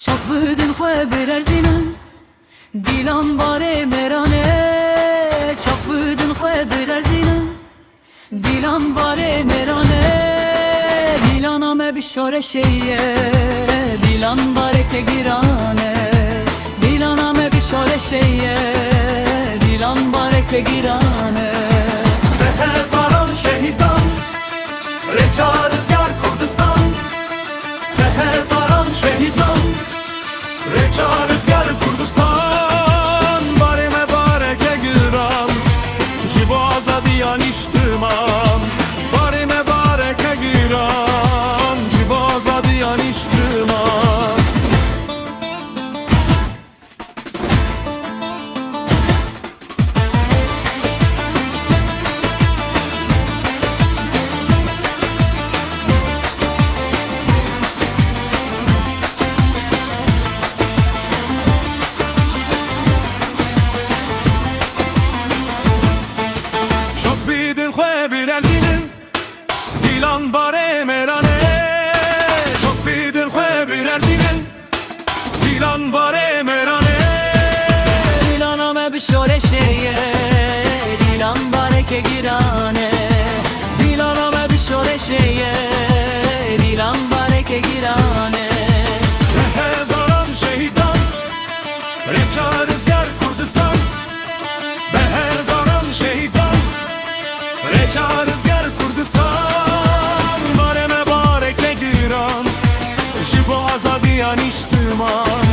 çok budin xwe birerzînin dîlan barê mêrane çok budin xwe birerzînin dîlan barê mêrane dîlana me bişore şeye dîlan bareke girane dîlana me bişore şeye dîlan bareke girane به هزاران شهیدان رچا رزگار کردستان به هزاران شهیدان رچا رزگار کردستان باره مبارک گران جیب آزادیان اشتمان باره مبارک گران جیب آزادیان اشتمان دیلان باره میرانه çok bidin خو بیرزینن دیلان باره میرانه dîlana me bişore şeye dîlan bareke girane dîlana me bişore şeye dîlan bareke girane به هزاران شهیدان رچا رزگار کردستان به هزاران شهیدان رچا رزگار کردستان باره مبارک گیران جیب آزادیان اشتمان